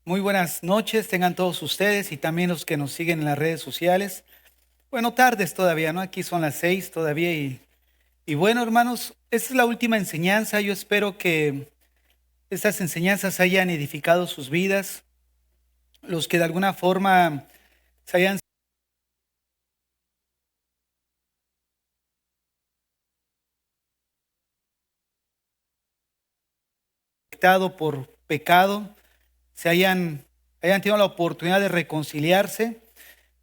Muy buenas noches, tengan todos ustedes y también los que nos siguen en las redes sociales. Bueno, tardes todavía, ¿no? Aquí son las 6 todavía y bueno, hermanos, esta es la última enseñanza. Yo espero que estas enseñanzas hayan edificado sus vidas. Los que de alguna forma se hayan afectado por pecado, hayan tenido la oportunidad de reconciliarse.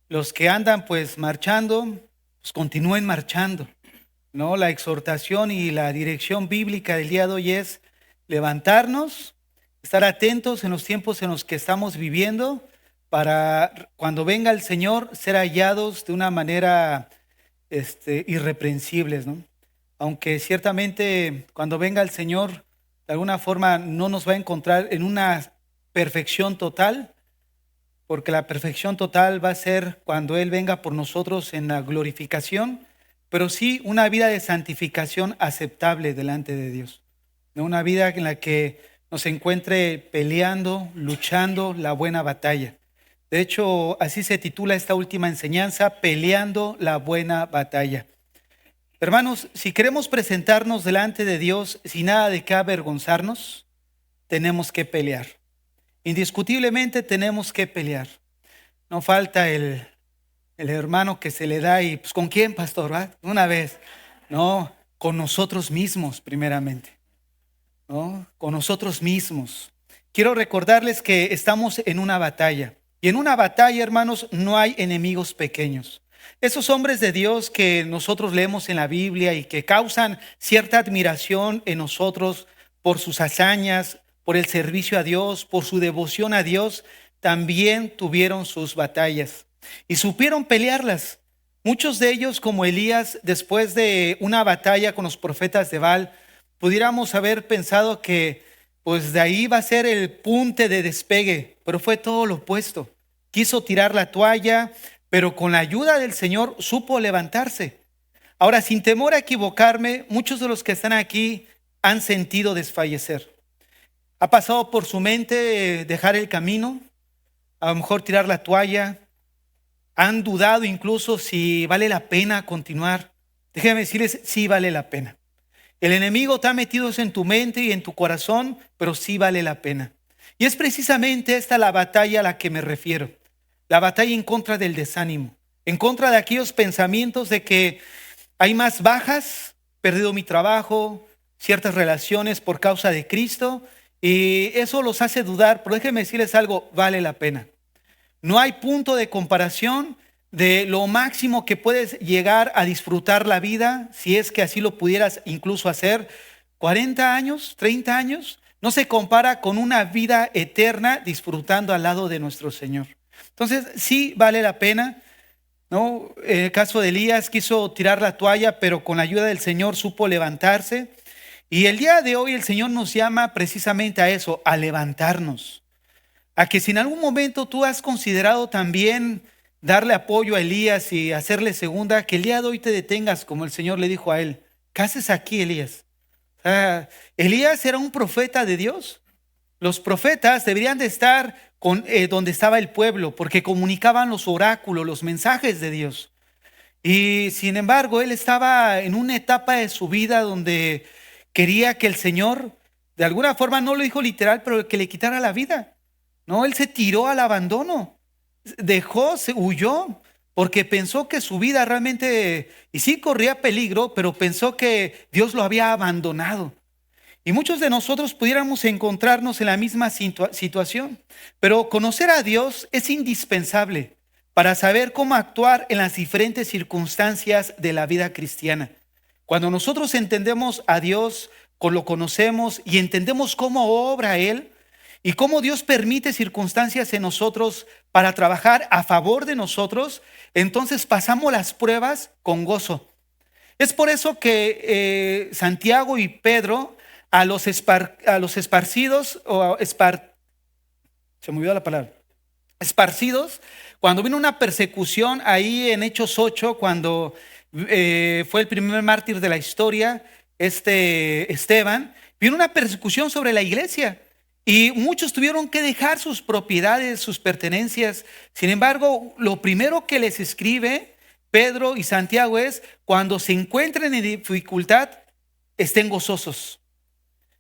Los que andan pues marchando, pues continúen marchando. ¿No? La exhortación y la dirección bíblica del día de hoy es levantarnos, estar atentos en los tiempos en los que estamos viviendo para cuando venga el Señor ser hallados de una manera irreprensibles, ¿no? Aunque ciertamente cuando venga el Señor de alguna forma no nos va a encontrar en una perfección total, porque la perfección total va a ser cuando Él venga por nosotros en la glorificación, pero sí una vida de santificación aceptable delante de Dios, ¿no? Una vida en la que nos encuentre peleando, luchando la buena batalla. De hecho, así se titula esta última enseñanza, Peleando la buena batalla. Hermanos, si queremos presentarnos delante de Dios sin nada de qué avergonzarnos, tenemos que pelear. Indiscutiblemente tenemos que pelear. No falta el hermano que se le da y pues ¿con quién, pastor? ¿Va? Una vez. No, con nosotros mismos primeramente. ¿No? Con nosotros mismos. Quiero recordarles que estamos en una batalla. Y en una batalla, hermanos, no hay enemigos pequeños. Esos hombres de Dios que nosotros leemos en la Biblia y que causan cierta admiración en nosotros por sus hazañas, por el servicio a Dios, por su devoción a Dios, también tuvieron sus batallas y supieron pelearlas. Muchos de ellos, como Elías, después de una batalla con los profetas de Baal, pudiéramos haber pensado que pues de ahí va a ser el punte de despegue, pero fue todo lo opuesto. Quiso tirar la toalla, pero con la ayuda del Señor supo levantarse. Ahora, sin temor a equivocarme, muchos de los que están aquí han sentido desfallecer. Ha pasado por su mente dejar el camino, a lo mejor tirar la toalla. Han dudado incluso si vale la pena continuar. Déjenme decirles, sí vale la pena. El enemigo te ha metido eso en tu mente y en tu corazón, pero sí vale la pena. Y es precisamente esta la batalla a la que me refiero. La batalla en contra del desánimo, en contra de aquellos pensamientos de que hay más bajas, perdido mi trabajo, ciertas relaciones por causa de Cristo, y eso los hace dudar, pero déjenme decirles algo, vale la pena. No hay punto de comparación de lo máximo que puedes llegar a disfrutar la vida, si es que así lo pudieras incluso hacer, 40 años, 30 años, no se compara con una vida eterna disfrutando al lado de nuestro Señor. Entonces, sí vale la pena, ¿no? El caso de Elías quiso tirar la toalla, pero con la ayuda del Señor supo levantarse. Y el día de hoy el Señor nos llama precisamente a eso, a levantarnos. A que si en algún momento tú has considerado también darle apoyo a Elías y hacerle segunda, que el día de hoy te detengas, como el Señor le dijo a él. ¿Qué haces aquí, Elías? Elías era un profeta de Dios. Los profetas deberían de estar donde estaba el pueblo, porque comunicaban los oráculos, los mensajes de Dios. Y sin embargo, él estaba en una etapa de su vida donde quería que el Señor, de alguna forma, no lo dijo literal, pero que le quitara la vida. No, él se tiró al abandono, se huyó, porque pensó que su vida realmente, y sí corría peligro, pero pensó que Dios lo había abandonado. Y muchos de nosotros pudiéramos encontrarnos en la misma situación, pero conocer a Dios es indispensable para saber cómo actuar en las diferentes circunstancias de la vida cristiana. Cuando nosotros entendemos a Dios, lo conocemos y entendemos cómo obra Él, y cómo Dios permite circunstancias en nosotros para trabajar a favor de nosotros, entonces pasamos las pruebas con gozo. Es por eso que Santiago y Pedro a los esparcidos, se me olvidó la palabra, esparcidos, cuando vino una persecución ahí en Hechos 8, cuando fue el primer mártir de la historia, Esteban, vino una persecución sobre la iglesia. Y muchos tuvieron que dejar sus propiedades, sus pertenencias. Sin embargo, lo primero que les escribe Pedro y Santiago es: cuando se encuentren en dificultad, estén gozosos.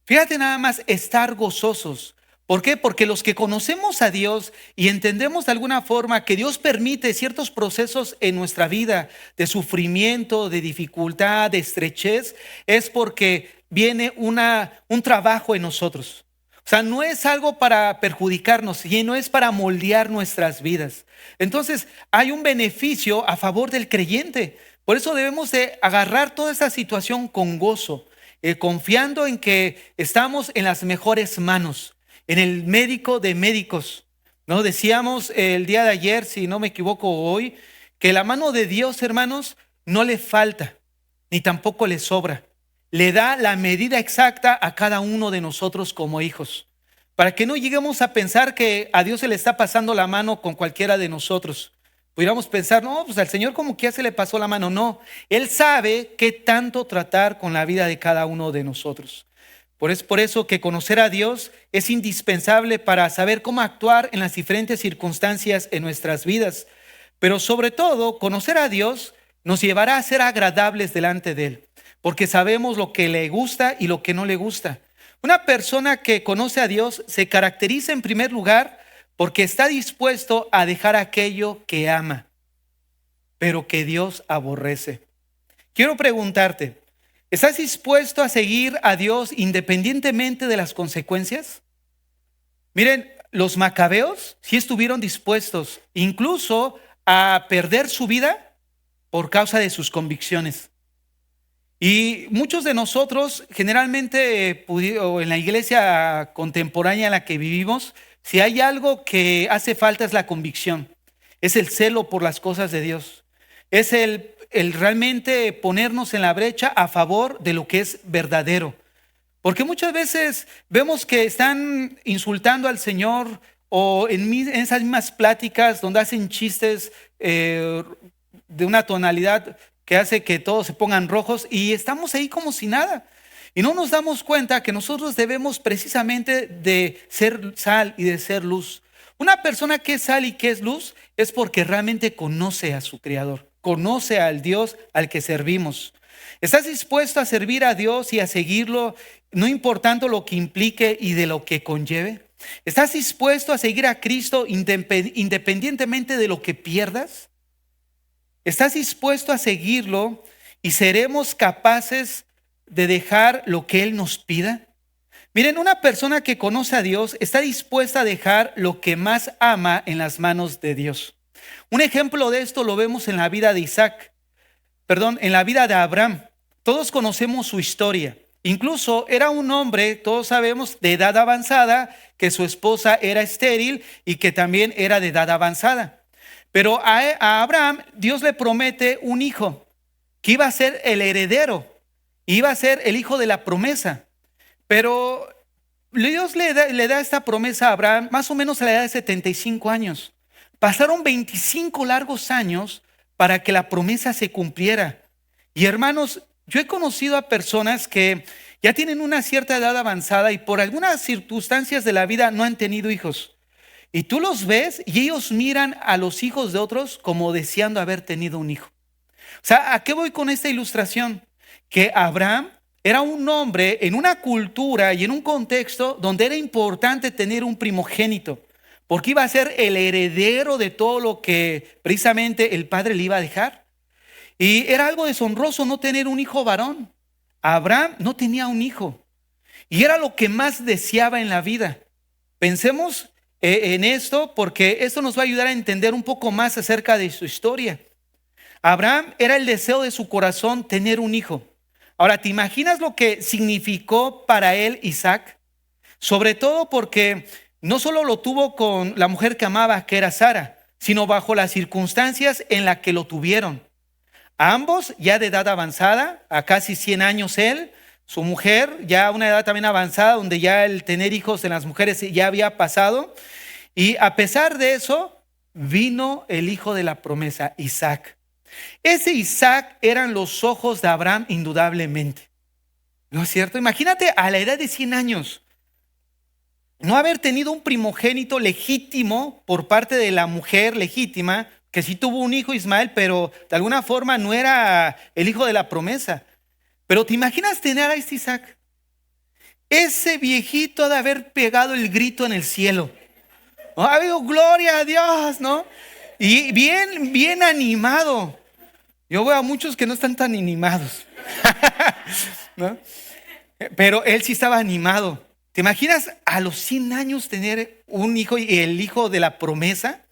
Fíjate nada más, estar gozosos. ¿Por qué? Porque los que conocemos a Dios y entendemos de alguna forma que Dios permite ciertos procesos en nuestra vida de sufrimiento, de dificultad, de estrechez, es porque viene un trabajo en nosotros. O sea, no es algo para perjudicarnos, sino es para moldear nuestras vidas. Entonces, hay un beneficio a favor del creyente. Por eso debemos de agarrar toda esta situación con gozo, confiando en que estamos en las mejores manos, en el médico de médicos. ¿No? Decíamos el día de ayer, si no me equivoco hoy, que la mano de Dios, hermanos, no le falta, ni tampoco le sobra. Le da la medida exacta a cada uno de nosotros como hijos, para que no lleguemos a pensar que a Dios se le está pasando la mano con cualquiera de nosotros. Pudiéramos pensar, no, pues al Señor como que ya se le pasó la mano. No, Él sabe qué tanto tratar con la vida de cada uno de nosotros. Por eso que conocer a Dios es indispensable para saber cómo actuar en las diferentes circunstancias en nuestras vidas. Pero sobre todo, conocer a Dios nos llevará a ser agradables delante de Él, porque sabemos lo que le gusta y lo que no le gusta. Una persona que conoce a Dios se caracteriza en primer lugar porque está dispuesto a dejar aquello que ama, pero que Dios aborrece. Quiero preguntarte, ¿estás dispuesto a seguir a Dios independientemente de las consecuencias? Miren, los macabeos sí estuvieron dispuestos incluso a perder su vida por causa de sus convicciones. Y muchos de nosotros, generalmente o en la iglesia contemporánea en la que vivimos, si hay algo que hace falta es la convicción, es el celo por las cosas de Dios, es el realmente ponernos en la brecha a favor de lo que es verdadero. Porque muchas veces vemos que están insultando al Señor o en esas mismas pláticas donde hacen chistes de una tonalidad que hace que todos se pongan rojos y estamos ahí como si nada. Y no nos damos cuenta que nosotros debemos precisamente de ser sal y de ser luz. Una persona que es sal y que es luz es porque realmente conoce a su Creador, conoce al Dios al que servimos. ¿Estás dispuesto a servir a Dios y a seguirlo, no importando lo que implique y de lo que conlleve? ¿Estás dispuesto a seguir a Cristo independientemente de lo que pierdas? ¿Estás dispuesto a seguirlo y seremos capaces de dejar lo que Él nos pida? Miren, una persona que conoce a Dios está dispuesta a dejar lo que más ama en las manos de Dios. Un ejemplo de esto lo vemos en la vida de en la vida de Abraham. Todos conocemos su historia. Incluso era un hombre, todos sabemos, de edad avanzada, que su esposa era estéril y que también era de edad avanzada. Pero a Abraham Dios le promete un hijo que iba a ser el heredero, iba a ser el hijo de la promesa. Pero Dios le da esta promesa a Abraham más o menos a la edad de 75 años. Pasaron 25 largos años para que la promesa se cumpliera. Y hermanos, yo he conocido a personas que ya tienen una cierta edad avanzada y por algunas circunstancias de la vida no han tenido hijos. Y tú los ves y ellos miran a los hijos de otros como deseando haber tenido un hijo. O sea, ¿a qué voy con esta ilustración? Que Abraham era un hombre en una cultura y en un contexto donde era importante tener un primogénito, porque iba a ser el heredero de todo lo que precisamente el padre le iba a dejar. Y era algo deshonroso no tener un hijo varón. Abraham no tenía un hijo y era lo que más deseaba en la vida. Pensemos en esto porque esto nos va a ayudar a entender un poco más acerca de su historia. Abraham era el deseo de su corazón tener un hijo. Ahora, ¿te imaginas lo que significó para él Isaac? Sobre todo porque no solo lo tuvo con la mujer que amaba, que era Sara, sino bajo las circunstancias en las que lo tuvieron. Ambos ya de edad avanzada, a casi 100 años él, su mujer ya a una edad también avanzada, donde ya el tener hijos en las mujeres ya había pasado. Y a pesar de eso, vino el hijo de la promesa, Isaac. Ese Isaac eran los ojos de Abraham indudablemente. ¿No es cierto? Imagínate a la edad de 100 años. no haber tenido un primogénito legítimo por parte de la mujer legítima, que sí tuvo un hijo Ismael, pero de alguna forma no era el hijo de la promesa. Pero ¿te imaginas tener a este Isaac? Ese viejito ha de haber pegado el grito en el cielo. ¿No? Ha habido gloria a Dios, ¿no? Y bien animado. Yo veo a muchos que no están tan animados. ¿No? Pero él sí estaba animado. ¿Te imaginas a los 100 años tener un hijo y el hijo de la promesa?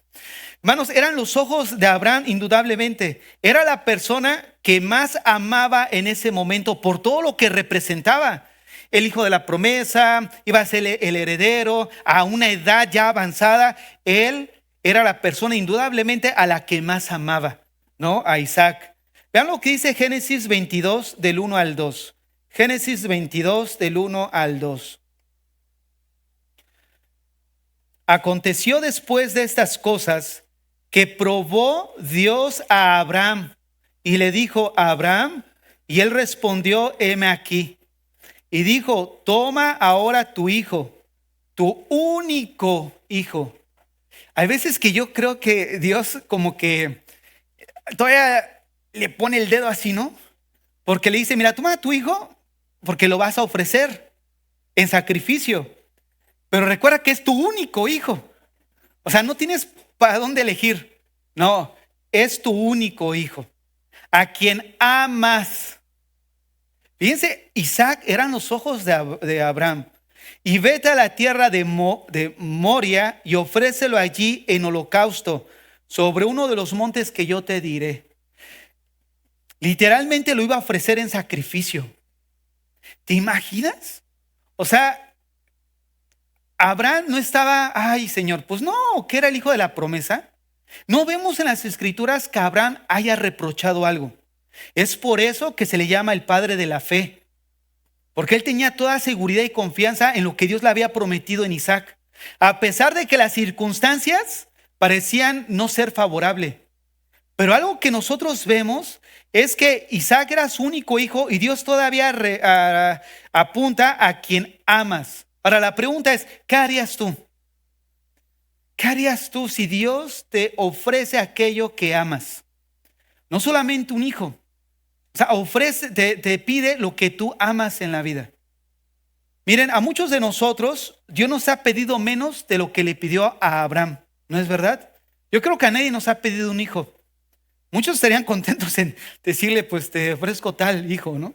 Hermanos, eran los ojos de Abraham indudablemente. Era la persona que más amaba en ese momento por todo lo que representaba. El hijo de la promesa, iba a ser el heredero a una edad ya avanzada. Él era la persona indudablemente a la que más amaba, ¿no? A Isaac. Vean lo que dice Génesis 22 del 1 al 2. Génesis 22 del 1 al 2. Aconteció después de estas cosas que probó Dios a Abraham y le dijo a Abraham, y él respondió, heme aquí. Y dijo, toma ahora tu hijo, tu único hijo. Hay veces que yo creo que Dios como que todavía le pone el dedo así, ¿no? Porque le dice, mira, toma a tu hijo porque lo vas a ofrecer en sacrificio. Pero recuerda que es tu único hijo. O sea, no tienes para dónde elegir. No, es tu único hijo, a quien amas. Fíjense, Isaac eran los ojos de Abraham. Y vete a la tierra de Moria y ofrécelo allí en holocausto sobre uno de los montes que yo te diré. Literalmente lo iba a ofrecer en sacrificio. ¿Te imaginas? O sea, Abraham no estaba, ay Señor, pues no, que era el hijo de la promesa. No vemos en las escrituras que Abraham haya reprochado algo. Es por eso que se le llama el padre de la fe. Porque él tenía toda seguridad y confianza en lo que Dios le había prometido en Isaac. A pesar de que las circunstancias parecían no ser favorables. Pero algo que nosotros vemos es que Isaac era su único hijo y Dios todavía apunta a quien amas. Ahora la pregunta es, ¿qué harías tú? ¿Qué harías tú si Dios te ofrece aquello que amas? No solamente un hijo. O sea, te pide lo que tú amas en la vida. Miren, a muchos de nosotros, Dios nos ha pedido menos de lo que le pidió a Abraham. ¿No es verdad? Yo creo que a nadie nos ha pedido un hijo. Muchos estarían contentos en decirle, pues te ofrezco tal hijo, ¿no?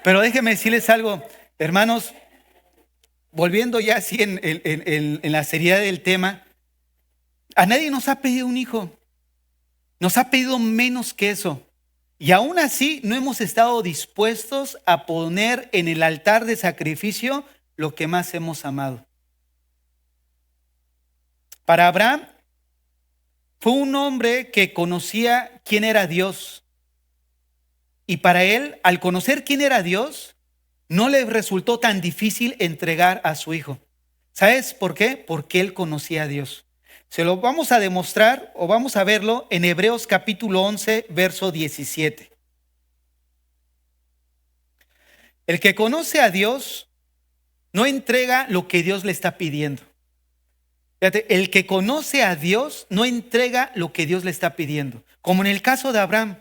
Pero déjenme decirles algo, hermanos, volviendo ya así en la seriedad del tema, a nadie nos ha pedido un hijo. Nos ha pedido menos que eso. Y aún así no hemos estado dispuestos a poner en el altar de sacrificio lo que más hemos amado. Para Abraham fue un hombre que conocía quién era Dios. Y para él, al conocer quién era Dios, no le resultó tan difícil entregar a su hijo. ¿Sabes por qué? Porque él conocía a Dios. Se lo vamos a demostrar o vamos a verlo en Hebreos capítulo 11, verso 17. El que conoce a Dios no entrega lo que Dios le está pidiendo. Fíjate, el que conoce a Dios no entrega lo que Dios le está pidiendo. Como en el caso de Abraham.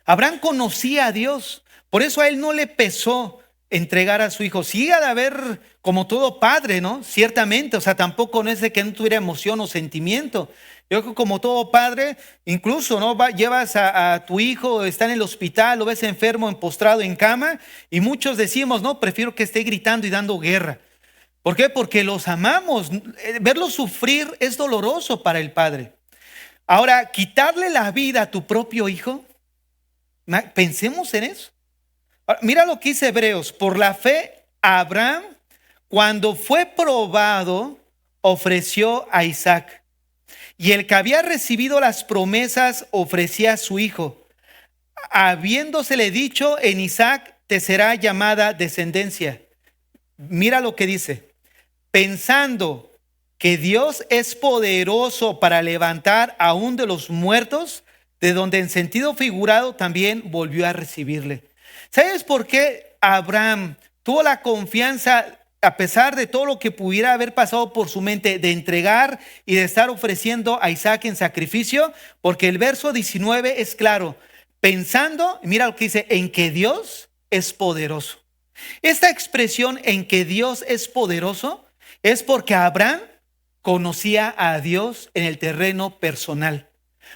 Abraham conocía a Dios. Por eso a él no le pesó entregar a su hijo. Sí ha de haber, como todo padre, ¿no? Ciertamente, o sea, tampoco no es de que no tuviera emoción o sentimiento. Yo creo que como todo padre, incluso, ¿no? Llevas a tu hijo, está en el hospital, lo ves enfermo, postrado en cama, y muchos decimos, no, prefiero que esté gritando y dando guerra. ¿Por qué? Porque los amamos. Verlos sufrir es doloroso para el padre. Ahora, quitarle la vida a tu propio hijo, pensemos en eso. Mira lo que dice Hebreos. Por la fe, Abraham, cuando fue probado, ofreció a Isaac. Y el que había recibido las promesas ofrecía a su hijo, habiéndosele dicho, en Isaac te será llamada descendencia. Mira lo que dice. Pensando que Dios es poderoso para levantar aún de los muertos, de donde en sentido figurado también volvió a recibirle. ¿Sabes por qué Abraham tuvo la confianza a pesar de todo lo que pudiera haber pasado por su mente, de entregar y de estar ofreciendo a Isaac en sacrificio, porque el verso 19 es claro, pensando, mira lo que dice, en que Dios es poderoso. Esta expresión en que Dios es poderoso es porque Abraham conocía a Dios en el terreno personal,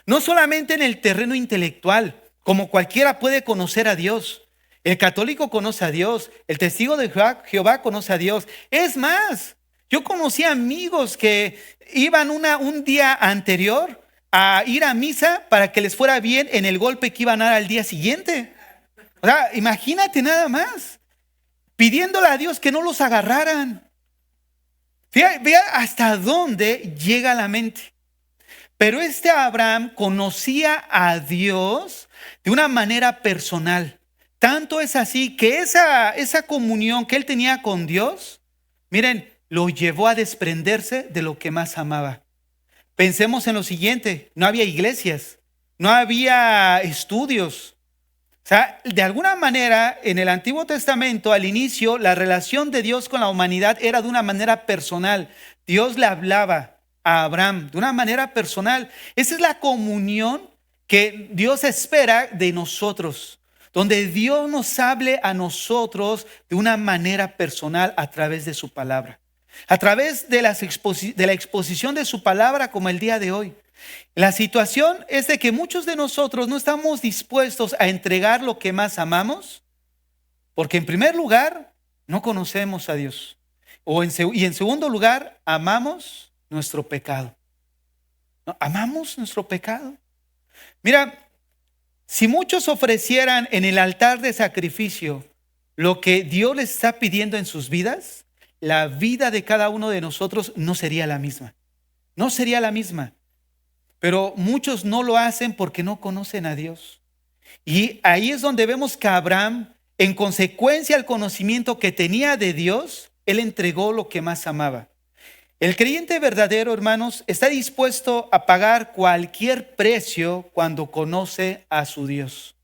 no solamente en el terreno intelectual, como cualquiera puede conocer a Dios. El católico conoce a Dios, el testigo de Jehová conoce a Dios. Es más, yo conocí amigos que iban un día anterior a ir a misa para que les fuera bien en el golpe que iban a dar al día siguiente. O sea, imagínate nada más, pidiéndole a Dios que no los agarraran. Vea hasta dónde llega la mente. Pero este Abraham conocía a Dios de una manera personal. Tanto es así que esa comunión que él tenía con Dios, miren, lo llevó a desprenderse de lo que más amaba. Pensemos en lo siguiente, no había iglesias, no había estudios. O sea, de alguna manera, en el Antiguo Testamento, al inicio, la relación de Dios con la humanidad era de una manera personal. Dios le hablaba a Abraham de una manera personal. Esa es la comunión que Dios espera de nosotros, donde Dios nos hable a nosotros de una manera personal a través de su palabra, a través de la exposición de su palabra como el día de hoy. La situación es de que muchos de nosotros no estamos dispuestos a entregar lo que más amamos, porque en primer lugar no conocemos a Dios, y en segundo lugar amamos nuestro pecado. ¿No? Amamos nuestro pecado. Mira, si muchos ofrecieran en el altar de sacrificio lo que Dios les está pidiendo en sus vidas, la vida de cada uno de nosotros no sería la misma. No sería la misma. Pero muchos no lo hacen porque no conocen a Dios. Y ahí es donde vemos que Abraham, en consecuencia al conocimiento que tenía de Dios, él entregó lo que más amaba. El creyente verdadero, hermanos, está dispuesto a pagar cualquier precio cuando conoce a su Dios.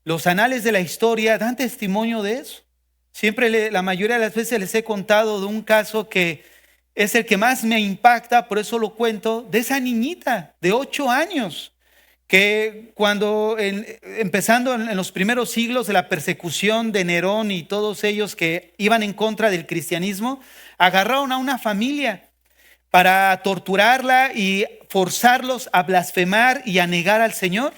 Los anales de la historia dan testimonio de eso. Siempre, la mayoría de las veces les he contado de un caso que es el que más me impacta, por eso lo cuento, de esa niñita de 8 años, que cuando empezando en los primeros siglos de la persecución de Nerón y todos ellos que iban en contra del cristianismo, agarraron a una familia para torturarla y forzarlos a blasfemar y a negar al Señor.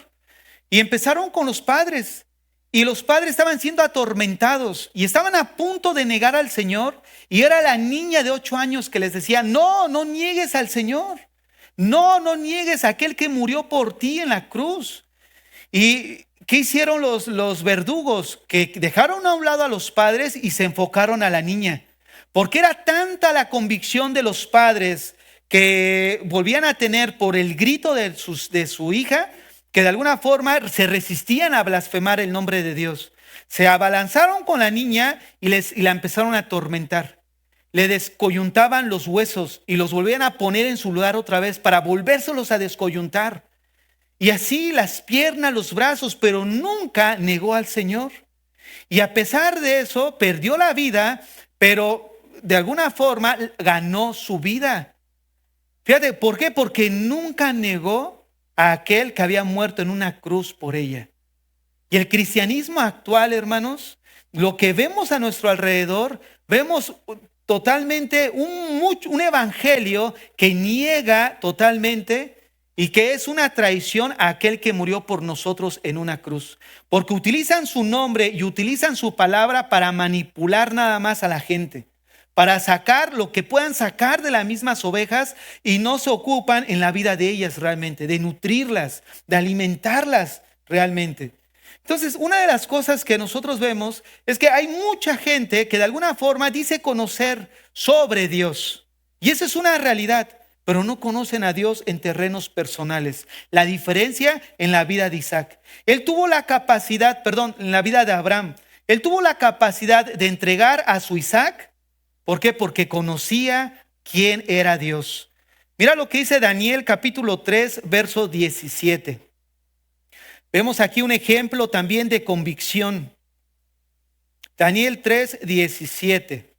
Y empezaron con los padres. Y los padres estaban siendo atormentados y estaban a punto de negar al Señor. Y era la niña de 8 años que les decía, no niegues al Señor. No niegues a aquel que murió por ti en la cruz. ¿Y qué hicieron los verdugos? Que dejaron a un lado a los padres y se enfocaron a la niña. Porque era tanta la convicción de los padres que volvían a tener por el grito de su hija, que de alguna forma se resistían a blasfemar el nombre de Dios. Se abalanzaron con la niña y la empezaron a atormentar. Le descoyuntaban los huesos y los volvían a poner en su lugar otra vez para volvérselos a descoyuntar. Y así las piernas, los brazos, pero nunca negó al Señor. Y a pesar de eso, perdió la vida, pero de alguna forma ganó su vida. Fíjate, ¿por qué? Porque nunca negó a aquel que había muerto en una cruz por ella. Y el cristianismo actual, hermanos, lo que vemos a nuestro alrededor, vemos totalmente un evangelio que niega totalmente y que es una traición a aquel que murió por nosotros en una cruz. Porque utilizan su nombre y utilizan su palabra para manipular nada más a la gente, para sacar lo que puedan sacar de las mismas ovejas y no se ocupan en la vida de ellas realmente, de nutrirlas, de alimentarlas realmente. Entonces, una de las cosas que nosotros vemos es que hay mucha gente que de alguna forma dice conocer sobre Dios. Y esa es una realidad, pero no conocen a Dios en terrenos personales. La diferencia en la vida de Isaac. Él tuvo la capacidad, en la vida de Abraham, él tuvo la capacidad de entregar a su Isaac. ¿Por qué? Porque conocía quién era Dios. Mira lo que dice Daniel capítulo 3, verso 17. Vemos aquí un ejemplo también de convicción. Daniel 3, 17.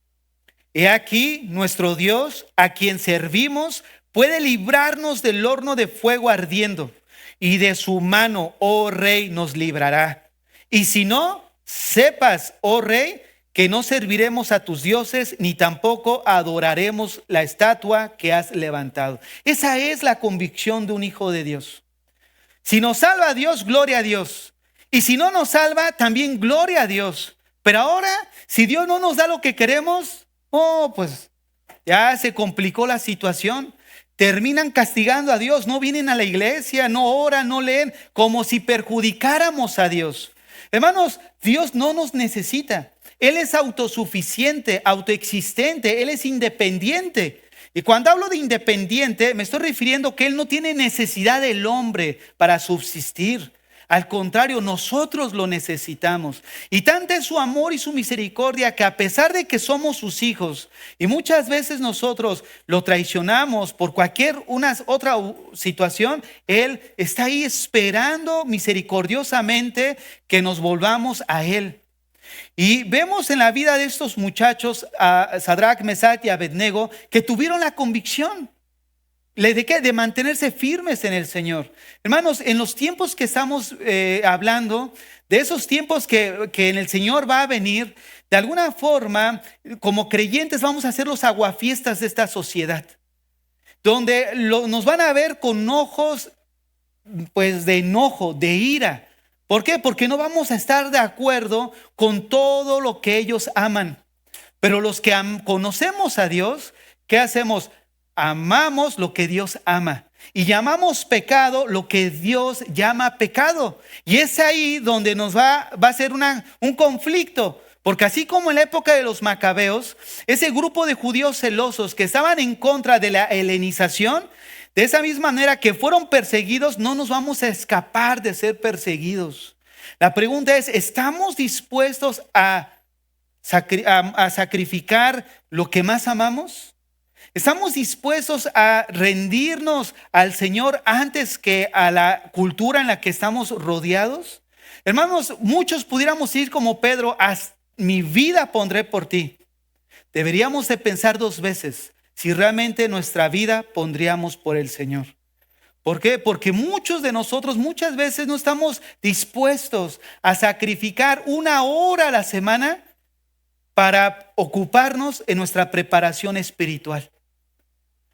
He aquí, nuestro Dios, a quien servimos, puede librarnos del horno de fuego ardiendo, y de su mano, oh rey, nos librará. Y si no, sepas, oh rey, que no serviremos a tus dioses, ni tampoco adoraremos la estatua que has levantado. Esa es la convicción de un hijo de Dios. Si nos salva a Dios, gloria a Dios. Y si no nos salva, también gloria a Dios. Pero ahora, si Dios no nos da lo que queremos, pues ya se complicó la situación. Terminan castigando a Dios, no vienen a la iglesia, no oran, no leen, como si perjudicáramos a Dios. Hermanos, Dios no nos necesita. Él es autosuficiente, autoexistente, Él es independiente. Y cuando hablo de independiente, me estoy refiriendo que Él no tiene necesidad del hombre para subsistir. Al contrario, nosotros lo necesitamos. Y tanto es su amor y su misericordia que a pesar de que somos sus hijos y muchas veces nosotros lo traicionamos por cualquier otra situación, Él está ahí esperando misericordiosamente que nos volvamos a Él. Y vemos en la vida de estos muchachos, a Sadrach, Mesach y Abednego, que tuvieron la convicción. ¿De qué? De mantenerse firmes en el Señor. Hermanos, en los tiempos que estamos hablando, de esos tiempos que en el Señor va a venir, de alguna forma, como creyentes vamos a ser los aguafiestas de esta sociedad, donde nos van a ver con ojos pues de enojo, de ira. ¿Por qué? Porque no vamos a estar de acuerdo con todo lo que ellos aman. Pero los que conocemos a Dios, ¿qué hacemos? Amamos lo que Dios ama y llamamos pecado lo que Dios llama pecado. Y es ahí donde nos va a ser un conflicto. Porque así como en la época de los macabeos, ese grupo de judíos celosos que estaban en contra de la helenización, de esa misma manera que fueron perseguidos, no nos vamos a escapar de ser perseguidos. La pregunta es, ¿estamos dispuestos a sacrificar lo que más amamos? ¿Estamos dispuestos a rendirnos al Señor antes que a la cultura en la que estamos rodeados? Hermanos, muchos pudiéramos ir como Pedro, mi vida pondré por ti. Deberíamos de pensar dos veces si realmente nuestra vida pondríamos por el Señor. ¿Por qué? Porque muchos de nosotros muchas veces no estamos dispuestos a sacrificar 1 hora a la semana para ocuparnos en nuestra preparación espiritual.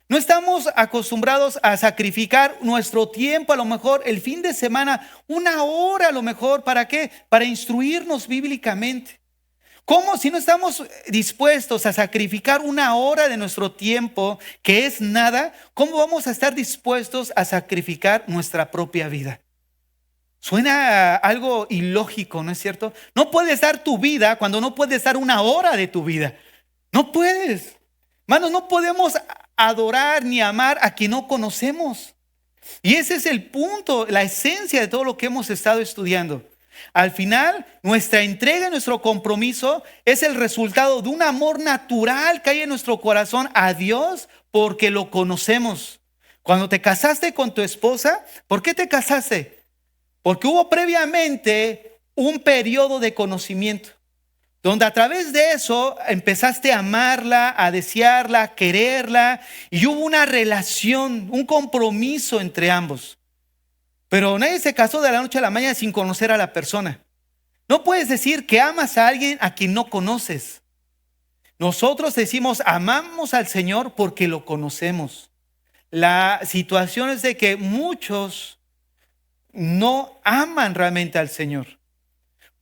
No estamos acostumbrados a sacrificar nuestro tiempo, a lo mejor el fin de semana, 1 hora a lo mejor, ¿para qué? Para instruirnos bíblicamente. ¿Cómo si no estamos dispuestos a sacrificar 1 hora de nuestro tiempo, que es nada? ¿Cómo vamos a estar dispuestos a sacrificar nuestra propia vida? Suena algo ilógico, ¿no es cierto? No puedes dar tu vida cuando no puedes dar 1 hora de tu vida. No puedes. Hermanos, no podemos adorar ni amar a quien no conocemos. Y ese es el punto, la esencia de todo lo que hemos estado estudiando. Al final, nuestra entrega y nuestro compromiso es el resultado de un amor natural que hay en nuestro corazón a Dios porque lo conocemos. Cuando te casaste con tu esposa, ¿por qué te casaste? Porque hubo previamente un periodo de conocimiento, donde a través de eso empezaste a amarla, a desearla, a quererla, y hubo una relación, un compromiso entre ambos. Pero nadie se casó de la noche a la mañana sin conocer a la persona. No puedes decir que amas a alguien a quien no conoces. Nosotros decimos amamos al Señor porque lo conocemos. La situación es de que muchos no aman realmente al Señor.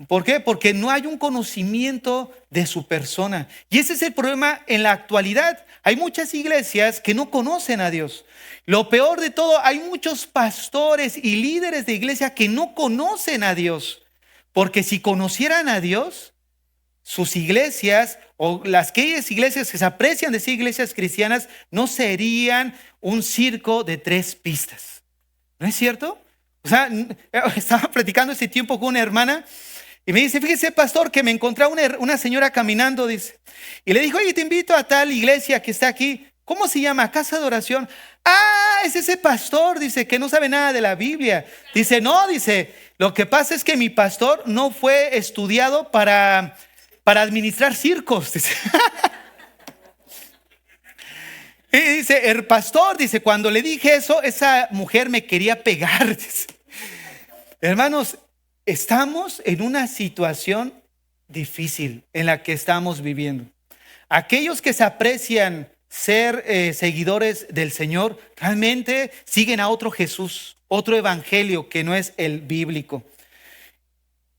¿Por qué? Porque no hay un conocimiento de su persona. Y ese es el problema en la actualidad. Hay muchas iglesias que no conocen a Dios. Lo peor de todo, hay muchos pastores y líderes de iglesia que no conocen a Dios. Porque si conocieran a Dios, sus iglesias o aquellas iglesias que se aprecian de ser iglesias cristianas no serían un circo de 3 pistas. ¿No es cierto? O sea, estaba platicando ese tiempo con una hermana y me dice, fíjese pastor, que me encontré una señora caminando, dice, y le dijo, oye, te invito a tal iglesia que está aquí. ¿Cómo se llama? Casa de oración. Ah, es ese pastor, dice, que no sabe nada de la Biblia. Dice, no, dice, lo que pasa es que mi pastor no fue estudiado para administrar circos, dice. Y dice, el pastor, dice, cuando le dije eso, esa mujer me quería pegar. Dice. Hermanos, estamos en una situación difícil en la que estamos viviendo. Aquellos que se aprecian ser seguidores del Señor, realmente siguen a otro Jesús, otro evangelio que no es el bíblico.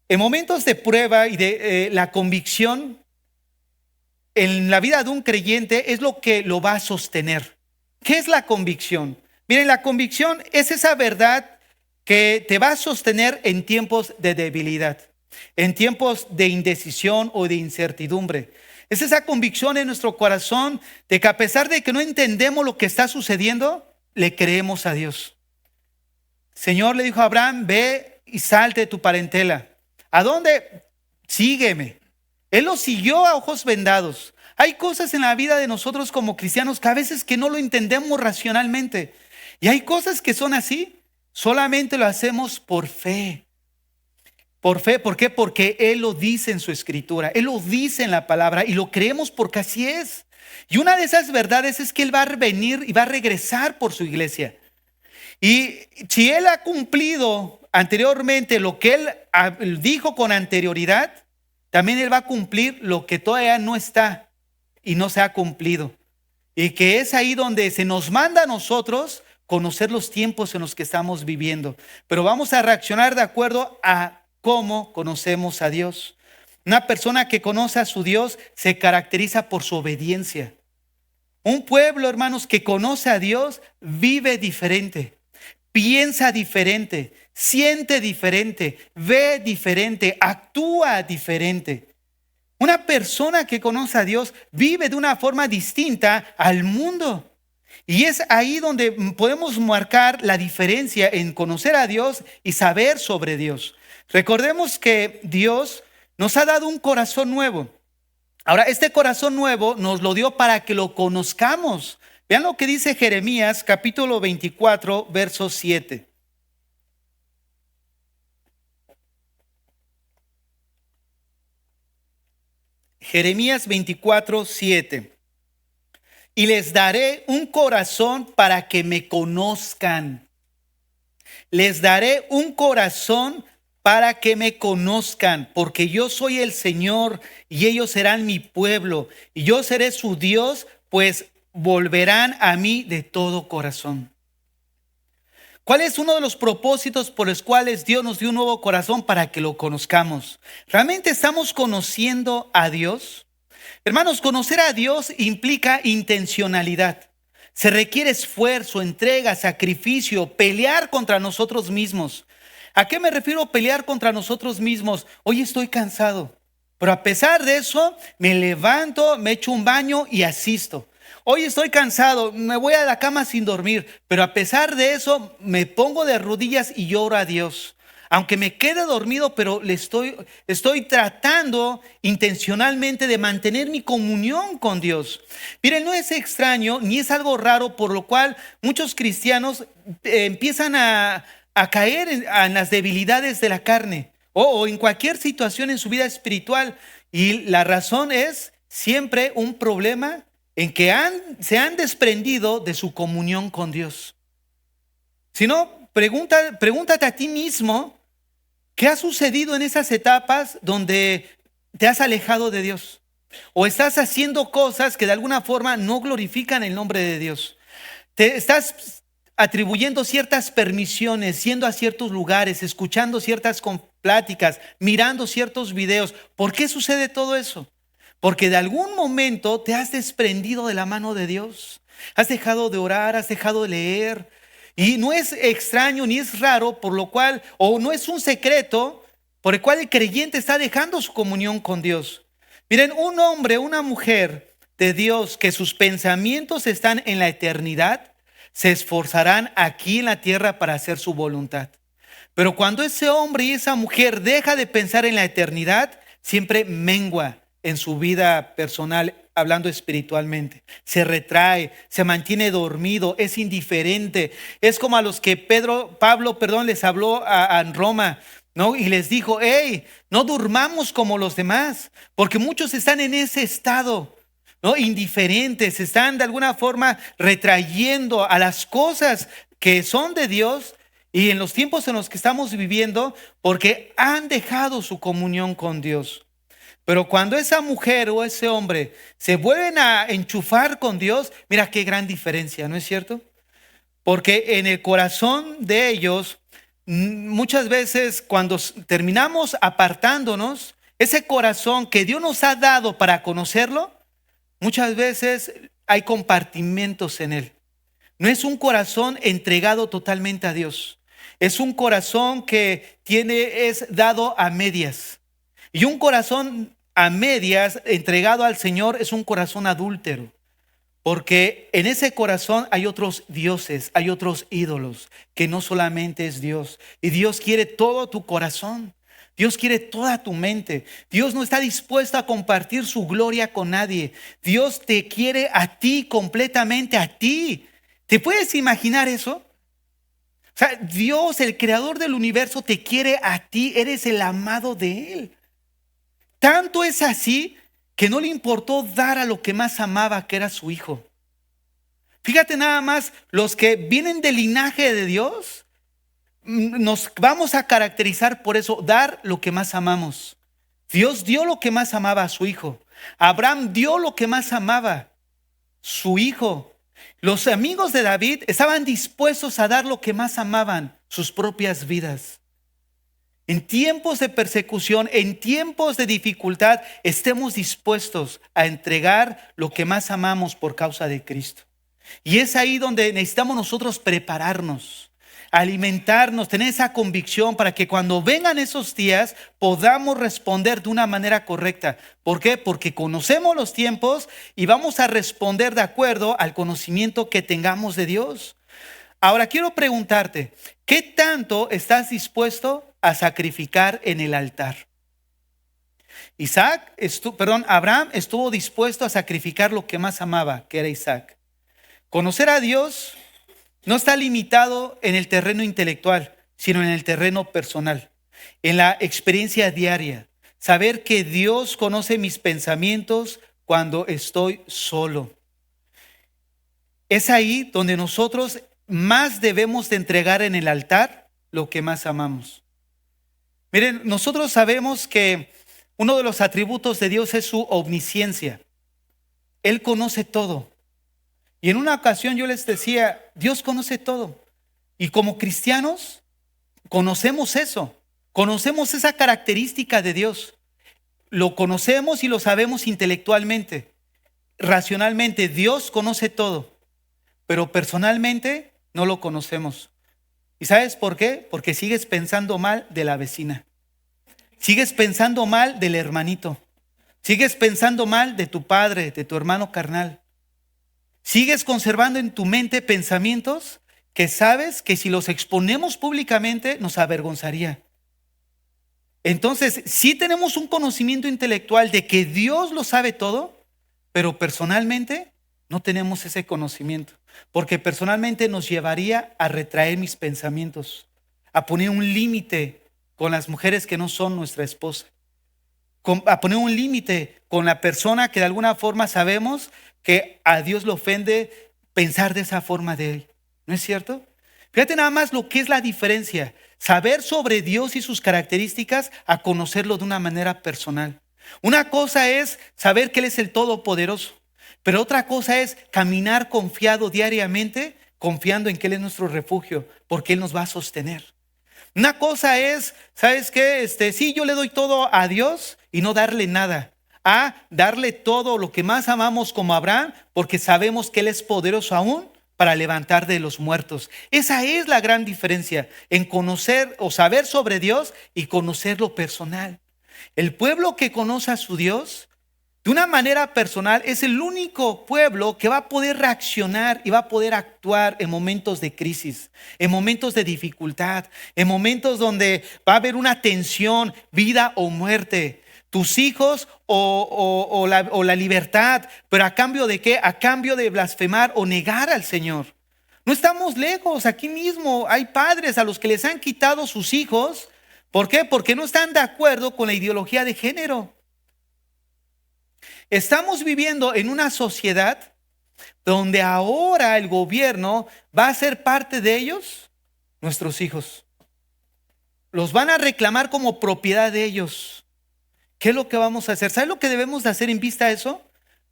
En momentos de prueba y de la convicción en la vida de un creyente es lo que lo va a sostener. ¿Qué es la convicción? Miren, la convicción es esa verdad que te va a sostener en tiempos de debilidad, en tiempos de indecisión o de incertidumbre. Es esa convicción en nuestro corazón de que a pesar de que no entendemos lo que está sucediendo, le creemos a Dios. El Señor le dijo a Abraham, ve y salte de tu parentela. ¿A dónde? Sígueme. Él lo siguió a ojos vendados. Hay cosas en la vida de nosotros como cristianos que a veces que no lo entendemos racionalmente. Y hay cosas que son así. Solamente lo hacemos por fe. Por fe, ¿por qué? Porque Él lo dice en su escritura, Él lo dice en la palabra y lo creemos porque así es. Y una de esas verdades es que Él va a venir y va a regresar por su iglesia. Y si Él ha cumplido anteriormente lo que Él dijo con anterioridad, también Él va a cumplir lo que todavía no está y no se ha cumplido. Y que es ahí donde se nos manda a nosotros conocer los tiempos en los que estamos viviendo. Pero vamos a reaccionar de acuerdo a cómo conocemos a Dios. Una persona que conoce a su Dios se caracteriza por su obediencia. Un pueblo, hermanos, que conoce a Dios vive diferente, piensa diferente, siente diferente, ve diferente, actúa diferente. Una persona que conoce a Dios vive de una forma distinta al mundo. Y es ahí donde podemos marcar la diferencia en conocer a Dios y saber sobre Dios. Recordemos que Dios nos ha dado un corazón nuevo. Ahora, este corazón nuevo nos lo dio para que lo conozcamos. Vean lo que dice Jeremías, capítulo 24, verso 7. Jeremías 24, 7. Y les daré un corazón para que me conozcan. Les daré un corazón para que me conozcan, porque yo soy el Señor y ellos serán mi pueblo y yo seré su Dios, pues volverán a mí de todo corazón. ¿Cuál es uno de los propósitos por los cuales Dios nos dio un nuevo corazón? Para que lo conozcamos. ¿Realmente estamos conociendo a Dios? Hermanos, conocer a Dios implica intencionalidad. Se requiere esfuerzo, entrega, sacrificio, pelear contra nosotros mismos. ¿A qué me refiero pelear contra nosotros mismos? Hoy estoy cansado, pero a pesar de eso me levanto, me echo un baño y asisto. Hoy estoy cansado, me voy a la cama sin dormir, pero a pesar de eso me pongo de rodillas y lloro a Dios. Aunque me quede dormido, pero estoy tratando intencionalmente de mantener mi comunión con Dios. Miren, no es extraño ni es algo raro por lo cual muchos cristianos empiezan a caer en las debilidades de la carne o en cualquier situación en su vida espiritual. Y la razón es siempre un problema en que se han desprendido de su comunión con Dios. Si no, pregúntate a ti mismo, ¿qué ha sucedido en esas etapas donde te has alejado de Dios? ¿O estás haciendo cosas que de alguna forma no glorifican el nombre de Dios? Te estás atribuyendo ciertas permisiones, yendo a ciertos lugares, escuchando ciertas pláticas, mirando ciertos videos. ¿Por qué sucede todo eso? Porque de algún momento te has desprendido de la mano de Dios. Has dejado de orar, has dejado de leer. Y no es extraño ni es raro, por lo cual, o no es un secreto por el cual el creyente está dejando su comunión con Dios. Miren, un hombre, una mujer de Dios que sus pensamientos están en la eternidad, se esforzarán aquí en la tierra para hacer su voluntad. Pero cuando ese hombre y esa mujer deja de pensar en la eternidad, siempre mengua en su vida personal, hablando espiritualmente. Se retrae, se mantiene dormido, es indiferente. Es como a los que Pablo les habló en Roma, ¿no? Y les dijo, hey, no durmamos como los demás, porque muchos están en ese estado. ¿no? Indiferentes, están de alguna forma retrayendo a las cosas que son de Dios y en los tiempos en los que estamos viviendo porque han dejado su comunión con Dios. Pero cuando esa mujer o ese hombre se vuelven a enchufar con Dios, mira qué gran diferencia, ¿no es cierto? Porque en el corazón de ellos, muchas veces cuando terminamos apartándonos, ese corazón que Dios nos ha dado para conocerlo, muchas veces hay compartimentos en él. No es un corazón entregado totalmente a Dios. Es un corazón que es dado a medias. Y un corazón a medias entregado al Señor es un corazón adúltero. Porque en ese corazón hay otros dioses, hay otros ídolos, que no solamente es Dios. Y Dios quiere todo tu corazón. Dios quiere toda tu mente. Dios no está dispuesto a compartir su gloria con nadie. Dios te quiere a ti, completamente a ti. ¿Te puedes imaginar eso? O sea, Dios, el creador del universo, te quiere a ti. Eres el amado de Él. Tanto es así que no le importó dar a lo que más amaba, que era su hijo. Fíjate nada más, los que vienen del linaje de Dios, nos vamos a caracterizar por eso, dar lo que más amamos. Dios dio lo que más amaba a su hijo. Abraham dio lo que más amaba, su hijo. Los amigos de David estaban dispuestos a dar lo que más amaban, sus propias vidas. En tiempos de persecución, en tiempos de dificultad, estemos dispuestos a entregar lo que más amamos por causa de Cristo. Y es ahí donde necesitamos nosotros prepararnos, alimentarnos, tener esa convicción para que cuando vengan esos días podamos responder de una manera correcta. ¿Por qué? Porque conocemos los tiempos y vamos a responder de acuerdo al conocimiento que tengamos de Dios. Ahora quiero preguntarte, ¿qué tanto estás dispuesto a sacrificar en el altar? Abraham estuvo dispuesto a sacrificar lo que más amaba, que era Isaac. Conocer a Dios no está limitado en el terreno intelectual, sino en el terreno personal, en la experiencia diaria. Saber que Dios conoce mis pensamientos cuando estoy solo. Es ahí donde nosotros más debemos de entregar en el altar lo que más amamos. Miren, nosotros sabemos que uno de los atributos de Dios es su omnisciencia. Él conoce todo. Y en una ocasión yo les decía, Dios conoce todo. Y como cristianos conocemos eso. Conocemos esa característica de Dios. Lo conocemos y lo sabemos intelectualmente. Racionalmente, Dios conoce todo. Pero personalmente no lo conocemos. ¿Y sabes por qué? Porque sigues pensando mal de la vecina. Sigues pensando mal del hermanito. Sigues pensando mal de tu padre, de tu hermano carnal. Sigues conservando en tu mente pensamientos que sabes que si los exponemos públicamente nos avergonzaría. Entonces, sí tenemos un conocimiento intelectual de que Dios lo sabe todo, pero personalmente no tenemos ese conocimiento. Porque personalmente nos llevaría a retraer mis pensamientos, a poner un límite con las mujeres que no son nuestra esposa, a poner un límite con la persona que de alguna forma sabemos que a Dios le ofende pensar de esa forma de él. ¿No es cierto? Fíjate nada más lo que es la diferencia. Saber sobre Dios y sus características a conocerlo de una manera personal. Una cosa es saber que Él es el Todopoderoso. Pero otra cosa es caminar confiado diariamente, confiando en que Él es nuestro refugio, porque Él nos va a sostener. Una cosa es, ¿sabes qué? Sí, yo le doy todo a Dios y no darle nada. A darle todo lo que más amamos como Abraham, porque sabemos que Él es poderoso aún para levantar de los muertos. Esa es la gran diferencia en conocer o saber sobre Dios y conocer lo personal. El pueblo que conoce a su Dios de una manera personal es el único pueblo que va a poder reaccionar y va a poder actuar en momentos de crisis, en momentos de dificultad, en momentos donde va a haber una tensión, vida o muerte, tus hijos o la libertad, pero ¿a cambio de qué? A cambio de blasfemar o negar al Señor. No estamos lejos, aquí mismo hay padres a los que les han quitado sus hijos. ¿Por qué? Porque no están de acuerdo con la ideología de género. Estamos viviendo en una sociedad donde ahora el gobierno va a ser parte de ellos, nuestros hijos. Los van a reclamar como propiedad de ellos. ¿Qué es lo que vamos a hacer? ¿Sabes lo que debemos de hacer en vista a eso?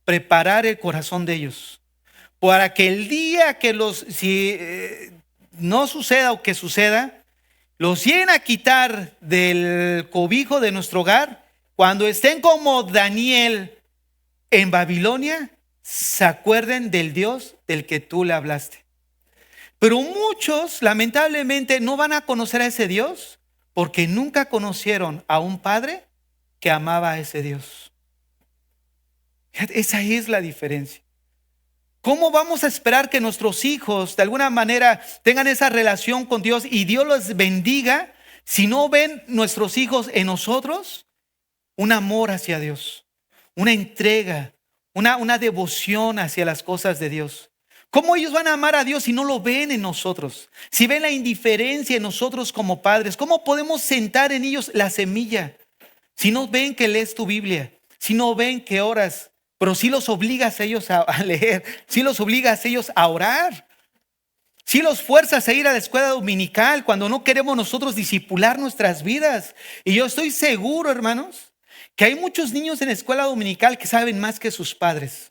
Preparar el corazón de ellos. Para que el día que no suceda o que suceda, los lleguen a quitar del cobijo de nuestro hogar, cuando estén como Daniel en Babilonia, se acuerden del Dios del que tú le hablaste. Pero muchos, lamentablemente, no van a conocer a ese Dios porque nunca conocieron a un padre que amaba a ese Dios. Esa es la diferencia. ¿Cómo vamos a esperar que nuestros hijos de alguna manera tengan esa relación con Dios y Dios los bendiga si no ven nuestros hijos en nosotros un amor hacia Dios, una entrega, una devoción hacia las cosas de Dios? ¿Cómo ellos van a amar a Dios si no lo ven en nosotros? Si ven la indiferencia en nosotros como padres, ¿cómo podemos sentar en ellos la semilla? Si no ven que lees tu Biblia, si no ven que oras, pero si los obligas a ellos a leer, si los obligas a ellos a orar, si los fuerzas a ir a la escuela dominical cuando no queremos nosotros discipular nuestras vidas. Y yo estoy seguro, hermanos, que hay muchos niños en la escuela dominical que saben más que sus padres.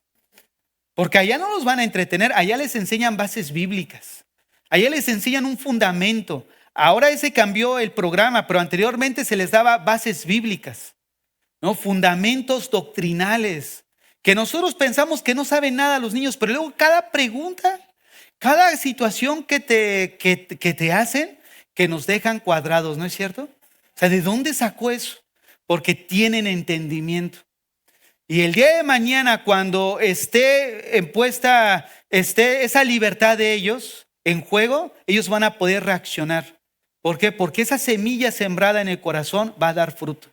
Porque allá no los van a entretener, allá les enseñan bases bíblicas, allá les enseñan un fundamento. Ahora se cambió el programa, pero anteriormente se les daba bases bíblicas, ¿no? Fundamentos doctrinales, que nosotros pensamos que no saben nada los niños, pero luego cada pregunta, cada situación que te hacen, que nos dejan cuadrados, ¿no es cierto? O sea, ¿de dónde sacó eso? Porque tienen entendimiento. Y el día de mañana, cuando esté esa libertad de ellos en juego, ellos van a poder reaccionar. ¿Por qué? Porque esa semilla sembrada en el corazón va a dar fruto.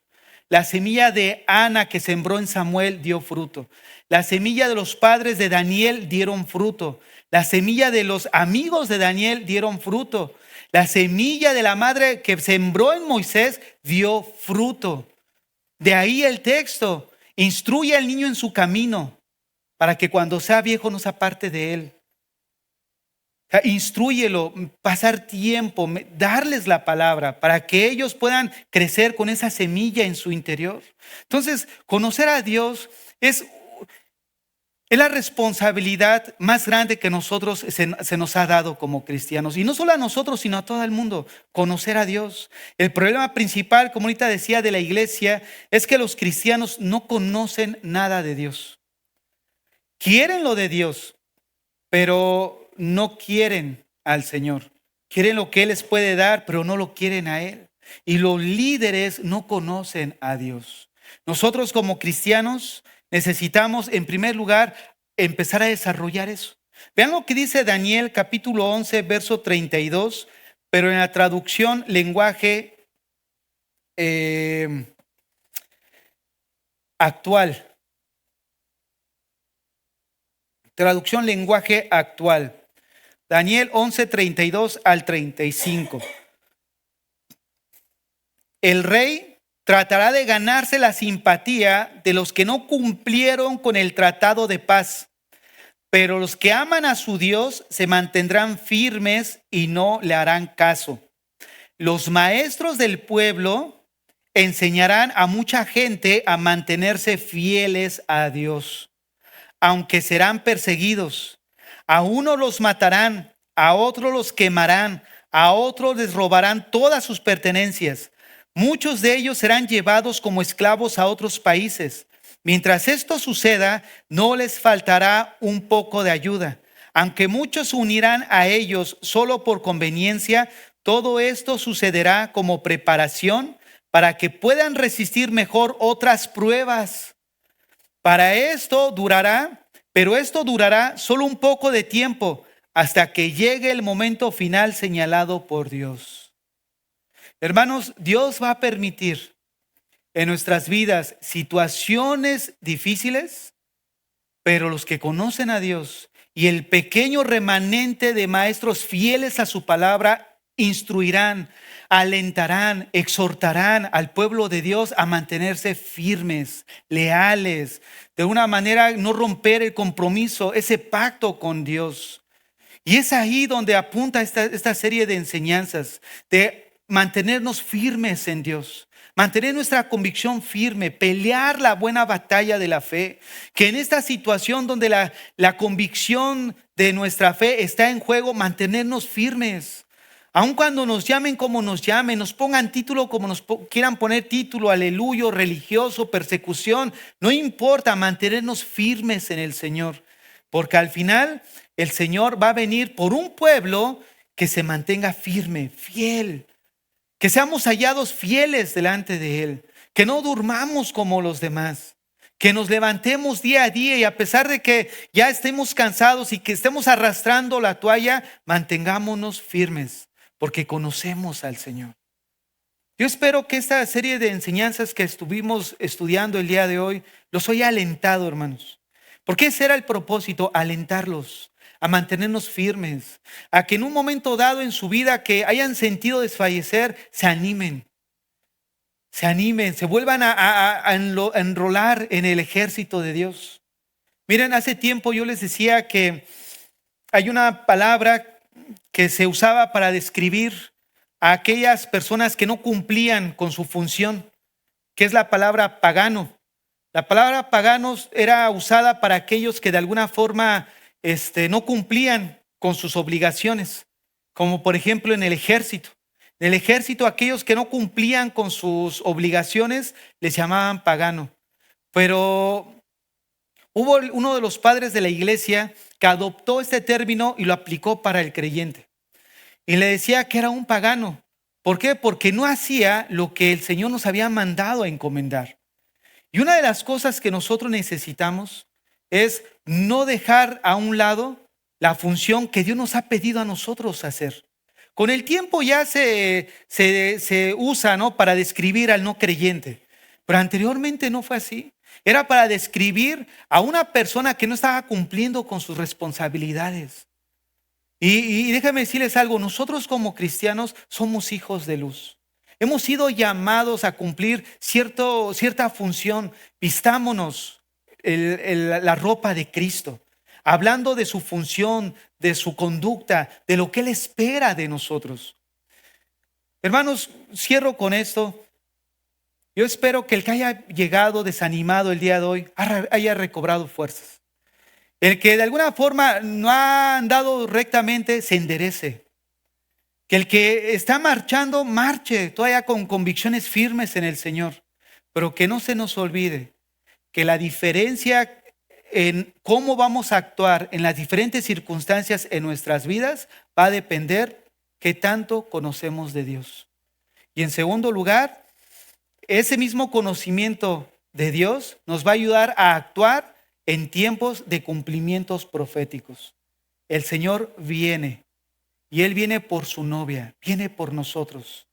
La semilla de Ana que sembró en Samuel dio fruto. La semilla de los padres de Daniel dieron fruto. La semilla de los amigos de Daniel dieron fruto. La semilla de la madre que sembró en Moisés dio fruto. De ahí el texto. Instruye al niño en su camino para que cuando sea viejo no se aparte de él. Instrúyelo, pasar tiempo, darles la palabra para que ellos puedan crecer con esa semilla en su interior. Entonces, conocer a Dios es la responsabilidad más grande que nosotros se nos ha dado como cristianos. Y no solo a nosotros, sino a todo el mundo, conocer a Dios. El problema principal, como ahorita decía, de la iglesia es que los cristianos no conocen nada de Dios. Quieren lo de Dios, pero no quieren al Señor. Quieren lo que Él les puede dar, pero no lo quieren a Él. Y los líderes no conocen a Dios. Nosotros como cristianos necesitamos, en primer lugar, empezar a desarrollar eso. Vean lo que dice Daniel capítulo 11, verso 32, pero en la traducción lenguaje actual. Traducción lenguaje actual. Daniel 11, 32 al 35. El rey tratará de ganarse la simpatía de los que no cumplieron con el tratado de paz, pero los que aman a su Dios se mantendrán firmes y no le harán caso. Los maestros del pueblo enseñarán a mucha gente a mantenerse fieles a Dios, aunque serán perseguidos. A unos los matarán, a otros los quemarán, a otros les robarán todas sus pertenencias. Muchos de ellos serán llevados como esclavos a otros países. Mientras esto suceda, no les faltará un poco de ayuda. Aunque muchos se unirán a ellos solo por conveniencia, todo esto sucederá como preparación para que puedan resistir mejor otras pruebas. Para esto durará, pero esto durará solo un poco de tiempo hasta que llegue el momento final señalado por Dios. Hermanos, Dios va a permitir en nuestras vidas situaciones difíciles, pero los que conocen a Dios y el pequeño remanente de maestros fieles a su palabra instruirán, alentarán, exhortarán al pueblo de Dios a mantenerse firmes, leales, de una manera no romper el compromiso, ese pacto con Dios. Y es ahí donde apunta esta serie de enseñanzas, de mantenernos firmes en Dios, mantener nuestra convicción firme, pelear la buena batalla de la fe, que en esta situación donde la convicción de nuestra fe está en juego, mantenernos firmes. Aun cuando nos llamen como nos llamen, nos pongan título como nos quieran poner título, aleluya, religioso, persecución, no importa, mantenernos firmes en el Señor. Porque al final el Señor va a venir por un pueblo que se mantenga firme, fiel. Que seamos hallados fieles delante de Él. Que no durmamos como los demás. Que nos levantemos día a día y a pesar de que ya estemos cansados y que estemos arrastrando la toalla, mantengámonos firmes porque conocemos al Señor. Yo espero que esta serie de enseñanzas que estuvimos estudiando el día de hoy los haya alentado, hermanos. Porque ese era el propósito, alentarlos a mantenernos firmes, a que en un momento dado en su vida que hayan sentido desfallecer, se animen, se vuelvan a enrolar en el ejército de Dios. Miren, hace tiempo yo les decía que hay una palabra que se usaba para describir a aquellas personas que no cumplían con su función, que es la palabra pagano. La palabra paganos era usada para aquellos que de alguna forma no cumplían con sus obligaciones, como por ejemplo en el ejército. En el ejército, aquellos que no cumplían con sus obligaciones les llamaban pagano. Pero hubo uno de los padres de la iglesia que adoptó este término y lo aplicó para el creyente. Y le decía que era un pagano. ¿Por qué? Porque no hacía lo que el Señor nos había mandado a encomendar. Y una de las cosas que nosotros necesitamos es no dejar a un lado la función que Dios nos ha pedido a nosotros hacer. Con el tiempo ya se usa, ¿no?, para describir al no creyente. Pero anteriormente no fue así. Era para describir a una persona que no estaba cumpliendo con sus responsabilidades. Y déjame decirles algo, nosotros como cristianos somos hijos de luz. Hemos sido llamados a cumplir cierta función. Vistámonos la ropa de Cristo, hablando de su función, de su conducta, de lo que Él espera de nosotros. Hermanos, cierro con esto. Yo espero que el que haya llegado desanimado el día de hoy haya recobrado fuerzas. El que de alguna forma no ha andado rectamente se enderece. Que el que está marchando, marche todavía con convicciones firmes en el Señor. Pero que no se nos olvide que la diferencia en cómo vamos a actuar en las diferentes circunstancias en nuestras vidas va a depender qué tanto conocemos de Dios. Y en segundo lugar, ese mismo conocimiento de Dios nos va a ayudar a actuar en tiempos de cumplimientos proféticos. El Señor viene. Y Él viene por su novia, viene por nosotros.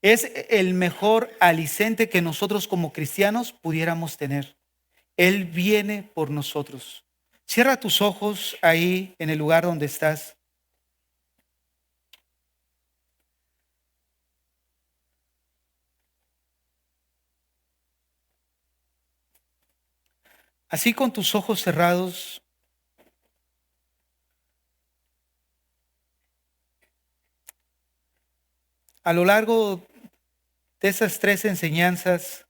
Es el mejor aliciente que nosotros como cristianos pudiéramos tener. Él viene por nosotros. Cierra tus ojos ahí en el lugar donde estás. Así con tus ojos cerrados, a lo largo de esas 3 enseñanzas,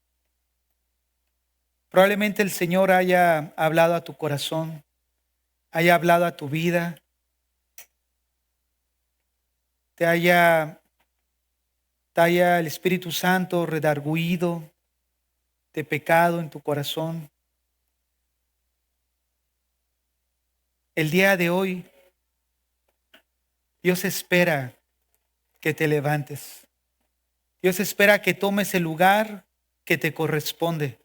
probablemente el Señor haya hablado a tu corazón, haya hablado a tu vida, te haya el Espíritu Santo redarguido de pecado en tu corazón. El día de hoy, Dios espera que te levantes. Dios espera que tomes el lugar que te corresponde.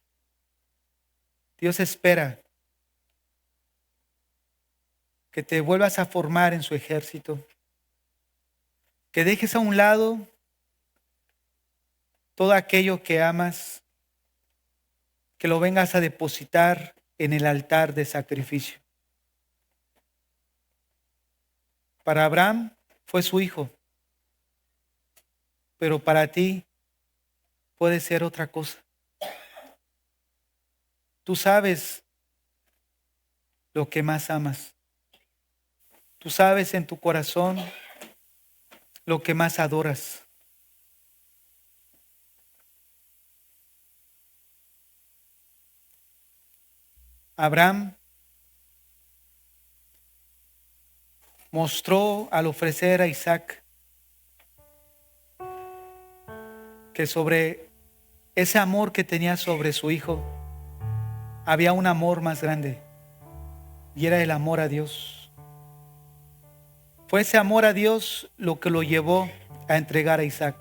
Dios espera que te vuelvas a formar en su ejército. Que dejes a un lado todo aquello que amas, que lo vengas a depositar en el altar de sacrificio. Para Abraham fue su hijo. pero para ti puede ser otra cosa. Tú sabes lo que más amas. Tú sabes en tu corazón lo que más adoras. Abraham mostró al ofrecer a Isaac que sobre ese amor que tenía sobre su hijo había un amor más grande, y era el amor a Dios. Fue ese amor a Dios lo que lo llevó a entregar a Isaac.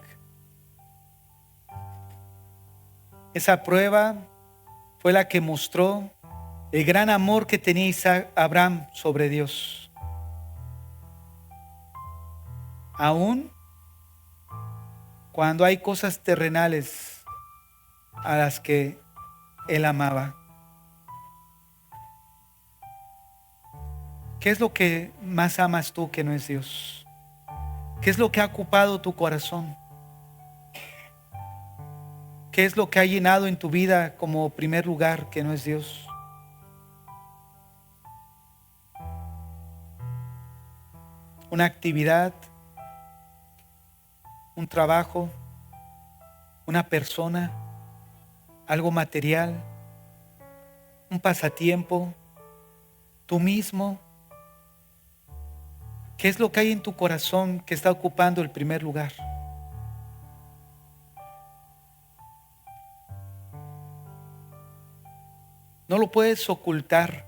Esa prueba fue la que mostró el gran amor que tenía Abraham sobre Dios. Aún cuando hay cosas terrenales a las que él amaba. ¿Qué es lo que más amas tú que no es Dios? ¿Qué es lo que ha ocupado tu corazón? ¿Qué es lo que ha llenado en tu vida como primer lugar que no es Dios? Una actividad, un trabajo, una persona, algo material, un pasatiempo, tú mismo. ¿Qué es lo que hay en tu corazón que está ocupando el primer lugar? No lo puedes ocultar.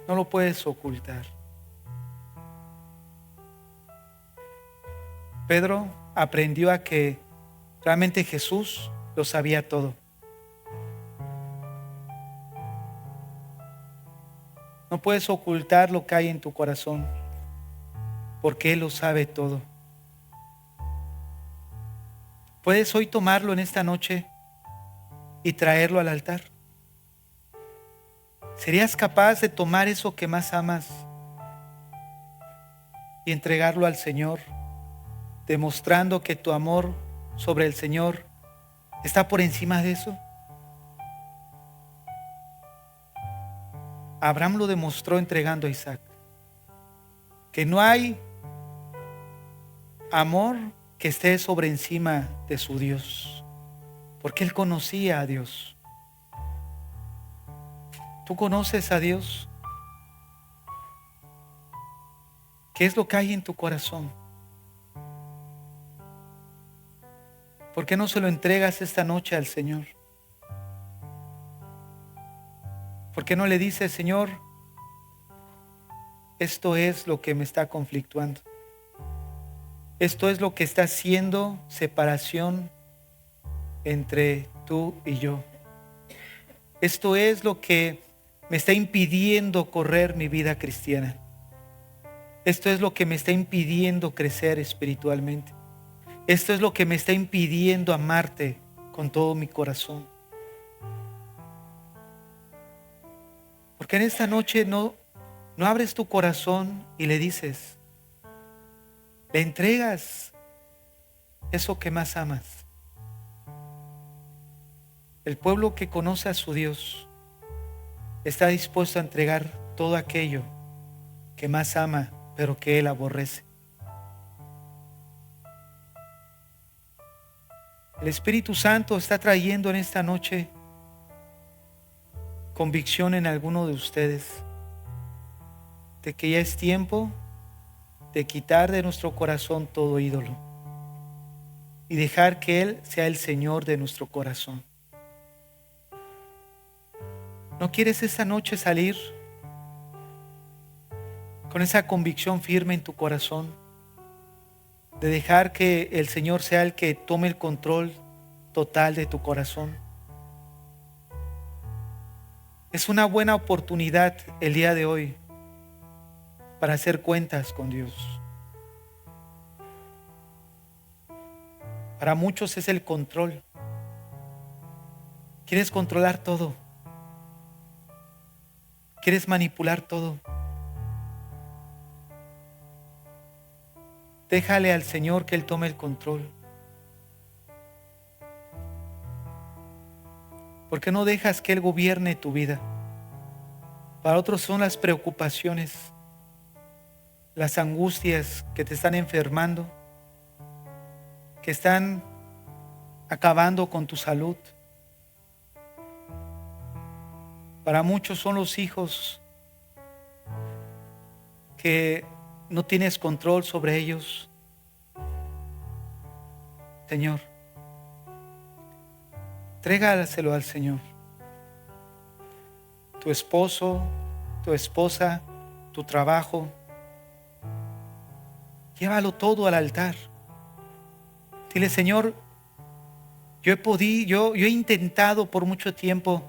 No lo puedes ocultar. Pedro aprendió a que realmente Jesús lo sabía todo. No puedes ocultar lo que hay en tu corazón, porque Él lo sabe todo. Puedes hoy tomarlo en esta noche y traerlo al altar. ¿Serías capaz de tomar eso que más amas y entregarlo al Señor, demostrando que tu amor sobre el Señor está por encima de eso? Abraham lo demostró entregando a Isaac. Que no hay amor que esté sobre encima de su Dios, porque él conocía a Dios. ¿Tú conoces a Dios? ¿Qué es lo que hay en tu corazón? ¿Por qué no se lo entregas esta noche al Señor? ¿Por qué no le dices, Señor, esto es lo que me está conflictuando? Esto es lo que está haciendo separación entre tú y yo. Esto es lo que me está impidiendo correr mi vida cristiana. Esto es lo que me está impidiendo crecer espiritualmente. Esto es lo que me está impidiendo amarte con todo mi corazón. Porque en esta noche no abres tu corazón y le dices, le entregas eso que más amas. El pueblo que conoce a su Dios está dispuesto a entregar todo aquello que más ama, pero que él aborrece. El Espíritu Santo está trayendo en esta noche convicción en alguno de ustedes de que ya es tiempo de quitar de nuestro corazón todo ídolo y dejar que Él sea el Señor de nuestro corazón. ¿No quieres esta noche salir con esa convicción firme en tu corazón de dejar que el Señor sea el que tome el control total de tu corazón? Es una buena oportunidad el día de hoy para hacer cuentas con Dios. Para muchos es el control. Quieres controlar todo. Quieres manipular todo. Déjale al Señor que Él tome el control. ¿Por qué no dejas que Él gobierne tu vida? Para otros son las preocupaciones, las angustias que te están enfermando, que están acabando con tu salud. Para muchos son los hijos que no tienes control sobre ellos. Señor, trégaselo al Señor. Tu esposo, tu esposa, tu trabajo, llévalo todo al altar. Dile, Señor, yo he intentado por mucho tiempo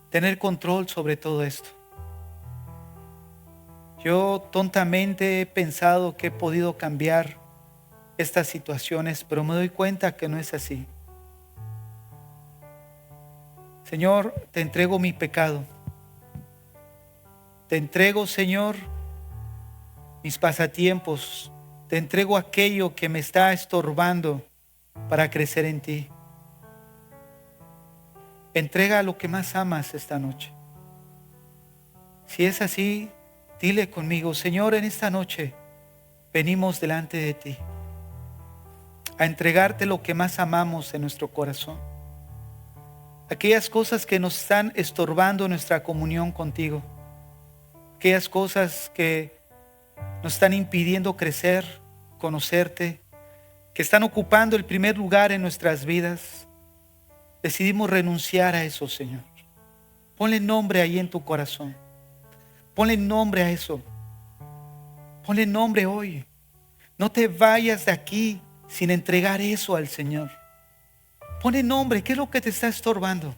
tener control sobre todo esto. Yo tontamente he pensado que he podido cambiar estas situaciones, pero me doy cuenta que no es así. Señor, te entrego mi pecado. Te entrego, Señor, mis pasatiempos. Te entrego aquello que me está estorbando para crecer en ti. Entrega lo que más amas esta noche. Si es así, dile conmigo, Señor, en esta noche venimos delante de ti a entregarte lo que más amamos en nuestro corazón. Aquellas cosas que nos están estorbando nuestra comunión contigo. Aquellas cosas que nos están impidiendo crecer, conocerte, que están ocupando el primer lugar en nuestras vidas. Decidimos renunciar a eso, Señor. Ponle nombre ahí en tu corazón. Ponle nombre a eso. Ponle nombre hoy. No te vayas de aquí sin entregar eso al Señor. Ponle nombre. ¿Qué es lo que te está estorbando?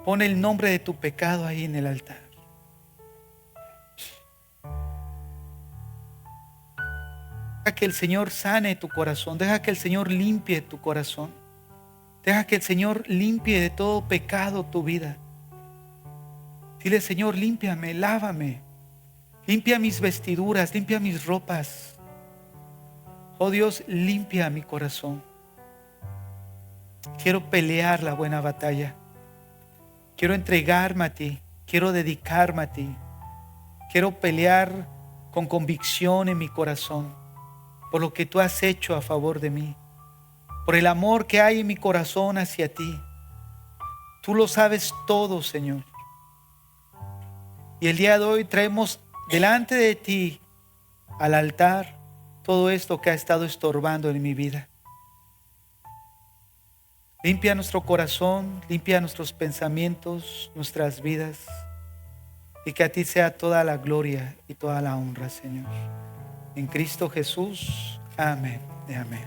Pon el nombre de tu pecado ahí en el altar. Deja que el Señor sane tu corazón. Deja que el Señor limpie tu corazón. Deja que el Señor limpie de todo pecado tu vida. Dile, Señor, límpiame, lávame. Limpia mis vestiduras, limpia mis ropas. Oh Dios, limpia mi corazón. Quiero pelear la buena batalla. Quiero entregarme a ti. Quiero dedicarme a ti. Quiero pelear con convicción en mi corazón por lo que tú has hecho a favor de mí. Por el amor que hay en mi corazón hacia ti. Tú lo sabes todo, Señor. Y el día de hoy traemos delante de ti, al altar, todo esto que ha estado estorbando en mi vida. Limpia nuestro corazón, limpia nuestros pensamientos, nuestras vidas. Y que a ti sea toda la gloria y toda la honra, Señor. En Cristo Jesús. Amén y amén.